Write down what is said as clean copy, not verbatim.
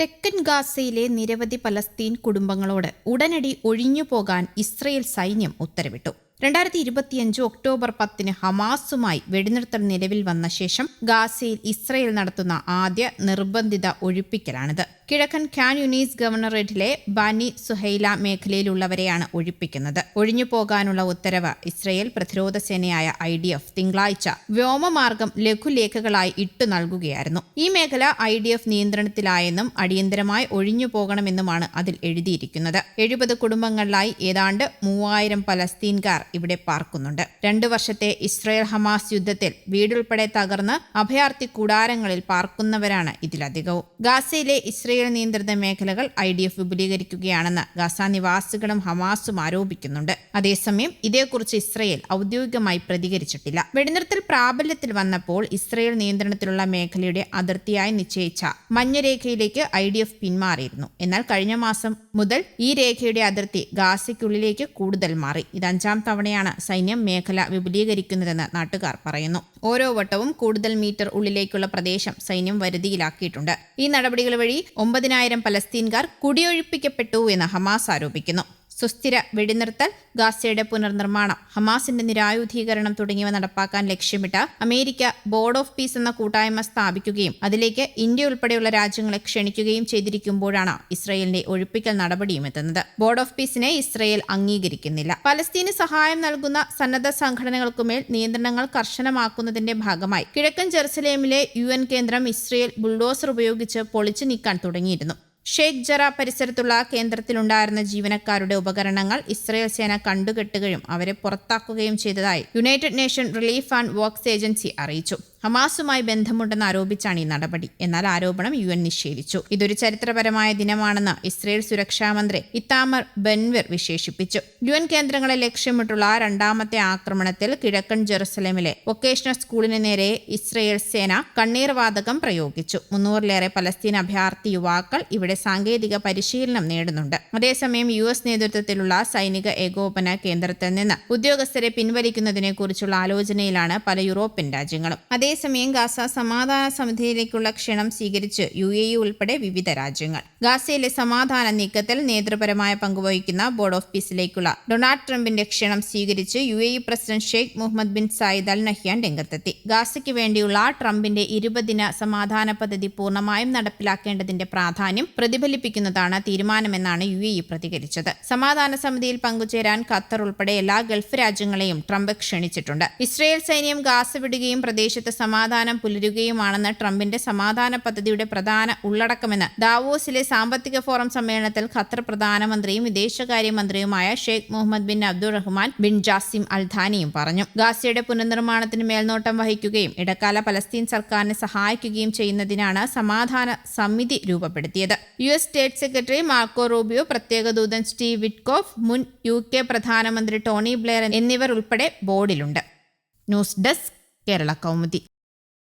തെക്കൻ ഗാസയിലെ നിരവധി പലസ്തീൻ കുടുംബങ്ങളോട് ഉടനടി ഒഴിഞ്ഞുപോകാൻ ഇസ്രയേൽ സൈന്യം ഉത്തരവിട്ടു. 2025 ഒക്ടോബർ 10 ഹമാസുമായി വെടിനിർത്തൽ നിലവിൽ വന്ന ശേഷം ഗാസയിൽ ഇസ്രയേൽ നടത്തുന്ന ആദ്യ നിർബന്ധിത ഒഴിപ്പിക്കലാണിത്. കിഴക്കൻ ഖാൻ യുനീസ് ഗവർണറേറ്റിലെ ബനി സുഹൈല മേഖലയിലുള്ളവരെയാണ് ഒഴിപ്പിക്കുന്നത്. ഒഴിഞ്ഞുപോകാനുള്ള ഉത്തരവ് ഇസ്രയേൽ പ്രതിരോധ സേനയായ IDF തിങ്കളാഴ്ച വ്യോമമാർഗം ലഘുലേഖകളായി ഇട്ടു നൽകുകയായിരുന്നു. ഈ മേഖല IDF നിയന്ത്രണത്തിലായെന്നും അടിയന്തരമായി ഒഴിഞ്ഞുപോകണമെന്നുമാണ് അതിൽ എഴുതിയിരിക്കുന്നത്. 70 കുടുംബങ്ങളിലായി ഏതാണ്ട് 3000 പലസ്തീൻകാർ ഇവിടെ പാർക്കുന്നുണ്ട്. 2 വർഷത്തെ ഇസ്രയേൽ ഹമാസ് യുദ്ധത്തിൽ വീടുൾപ്പെടെ തകർന്ന് അഭയാർത്ഥി കൂടാരങ്ങളിൽ പാർക്കുന്നവരാണ് ഇതിലധികവും. ഗാസയിലെ ഇസ്രയേൽ നിയന്ത്രിത മേഖലകൾ IDF വിപുലീകരിക്കുകയാണെന്ന് ഗാസ നിവാസികളും ഹമാസും ആരോപിക്കുന്നുണ്ട്. അതേസമയം ഇതേക്കുറിച്ച് ഇസ്രയേൽ ഔദ്യോഗികമായി പ്രതികരിച്ചിട്ടില്ല. വെടിനിർത്തൽ പ്രാബല്യത്തിൽ വന്നപ്പോൾ ഇസ്രയേൽ നിയന്ത്രണത്തിലുള്ള മേഖലയുടെ അതിർത്തിയായി നിശ്ചയിച്ച മഞ്ഞരേഖയിലേക്ക് IDF പിന്മാറിയിരുന്നു. എന്നാൽ കഴിഞ്ഞ മാസം മുതൽ ഈ രേഖയുടെ അതിർത്തി ഗാസയ്ക്കുള്ളിലേക്ക് കൂടുതൽ മാറി. ഇത് 5ാം തവണയാണ് സൈന്യം മേഖല വിപുലീകരിക്കുന്നതെന്ന് നാട്ടുകാർ പറയുന്നു. ഓരോ വട്ടവും കൂടുതൽ മീറ്റർ ഉള്ളിലേക്കുള്ള പ്രദേശം സൈന്യം വരുതിയിലാക്കിയിട്ടുണ്ട്. ഈ നടപടികൾ വഴി 9000 പലസ്തീൻകാർ കുടിയൊഴിപ്പിക്കപ്പെട്ടു എന്ന് ഹമാസ് ആരോപിക്കുന്നു. സുസ്ഥിര വെടിനിർത്തൽ, ഗാസയുടെ പുനർനിർമ്മാണം, ഹമാസിന്റെ നിരായുധീകരണം തുടങ്ങിയവ നടപ്പാക്കാൻ ലക്ഷ്യമിട്ട് അമേരിക്ക ബോർഡ് ഓഫ് പീസ് എന്ന കൂട്ടായ്മ സ്ഥാപിക്കുകയും അതിലേക്ക് ഇന്ത്യ ഉൾപ്പെടെയുള്ള രാജ്യങ്ങളെ ക്ഷണിക്കുകയും ചെയ്തിരിക്കുമ്പോഴാണ് ഇസ്രയേലിന്റെ ഒഴിപ്പിക്കൽ നടപടിയും എത്തുന്നത്. ബോർഡ് ഓഫ് പീസിനെ ഇസ്രയേൽ അംഗീകരിക്കുന്നില്ല. പലസ്തീന് സഹായം നൽകുന്ന സന്നദ്ധ സംഘടനകൾക്കുമേൽ നിയന്ത്രണങ്ങൾ കർശനമാക്കുന്നതിന്റെ ഭാഗമായി കിഴക്കൻ ജെറുസലേമിലെ UN കേന്ദ്രം ഇസ്രയേൽ ബുൾഡോസർ ഉപയോഗിച്ച് പൊളിച്ചു നീക്കാൻ തുടങ്ങിയിരുന്നു. ഷെയ്ഖ് ജറ പരിസരത്തുള്ള കേന്ദ്രത്തിലുണ്ടായിരുന്ന ജീവനക്കാരുടെ ഉപകരണങ്ങൾ ഇസ്രയേൽ സേന കണ്ടുകെട്ടുകയും അവരെ പുറത്താക്കുകയും ചെയ്തതായി United nation relief and works agency അറിയിച്ചു. ഹമാസുമായി ബന്ധമുണ്ടെന്ന് ആരോപിച്ചാണ് ഈ നടപടി. എന്നാൽ ആരോപണം UN നിഷേധിച്ചു. ഇതൊരു ചരിത്രപരമായ ദിനമാണെന്ന് ഇസ്രയേൽ സുരക്ഷാ മന്ത്രി ഇത്താമർ ബെൻവിർ വിശേഷിപ്പിച്ചു. UN കേന്ദ്രങ്ങളെ ലക്ഷ്യമിട്ടുള്ള 2ാമത്തെ ആക്രമണത്തിൽ കിഴക്കൻ ജെറുസലേമിലെ വൊക്കേഷണൽ സ്കൂളിന് നേരെ ഇസ്രയേൽ സേന കണ്ണീർ വാതകം പ്രയോഗിച്ചു. 300-ലേറെ പലസ്തീൻ അഭയാർത്ഥി യുവാക്കൾ ഇവിടെ സാങ്കേതിക പരിശീലനം നേടുന്നുണ്ട്. അതേസമയം US നേതൃത്വത്തിലുള്ള സൈനിക ഏകോപന കേന്ദ്രത്തിൽ നിന്ന് ഉദ്യോഗസ്ഥരെ പിൻവലിക്കുന്നതിനെക്കുറിച്ചുള്ള ആലോചനയിലാണ് പല യൂറോപ്യൻ രാജ്യങ്ങളും. അതേസമയം ഗാസ സമാധാന സമിതിയിലേക്കുള്ള ക്ഷണം സ്വീകരിച്ച് UAE ഉൾപ്പെടെ വിവിധ രാജ്യങ്ങൾ. ഗാസയിലെ സമാധാന നീക്കത്തിൽ നേതൃപരമായ പങ്കുവഹിക്കുന്ന ബോർഡ് ഓഫ് പീസിലേക്കുള്ള ഡൊണാൾഡ് ട്രംപിന്റെ ക്ഷണം സ്വീകരിച്ച് UAE president Sheikh Mohammed bin Zayed Al Nahyan രംഗത്തെത്തി. ഗാസയ്ക്ക് വേണ്ടിയുള്ള ട്രംപിന്റെ 20 ദിന സമാധാന പദ്ധതി പൂർണ്ണമായും നടപ്പിലാക്കേണ്ടതിന്റെ പ്രാധാന്യം പ്രതിഫലിപ്പിക്കുന്നതാണ് തീരുമാനമെന്നാണ് UAE പ്രതികരിച്ചത്. സമാധാന സമിതിയിൽ പങ്കുചേരാൻ ഖത്തർ ഉൾപ്പെടെ എല്ലാ ഗൾഫ് രാജ്യങ്ങളെയും ട്രംപ് ക്ഷണിച്ചിട്ടുണ്ട്. ഇസ്രയേൽ സൈന്യം ഗാസ വിടുകയും പ്രദേശത്ത് സമാധാനം പുലരുകയുമാണെന്ന് ട്രംപിന്റെ സമാധാന പദ്ധതിയുടെ പ്രധാന ഉള്ളടക്കമെന്ന് ദാവോസിലെ സാമ്പത്തിക ഫോറം സമ്മേളനത്തിൽ ഖത്തർ പ്രധാനമന്ത്രിയും വിദേശകാര്യമന്ത്രിയുമായ Sheikh Mohammed bin Abdulrahman bin Jassim Al ഥാനിയും പറഞ്ഞു. ഗാസയുടെ പുനർനിർമ്മാണത്തിന് മേൽനോട്ടം വഹിക്കുകയും ഇടക്കാല പലസ്തീൻ സർക്കാരിനെ സഹായിക്കുകയും ചെയ്യുന്നതിനാണ് സമാധാന സമിതി രൂപപ്പെടുത്തിയത്. US state secretary Marco Rubio, പ്രത്യേക ദൂതൻ സ്റ്റീവ് വിറ്റ്കോഫ്, മുൻ UK പ്രധാനമന്ത്രി ടോണി ബ്ലെയർ എന്നിവർ ഉൾപ്പെടെ ബോർഡിലുണ്ട്. News desk, Kerala Kaumudi.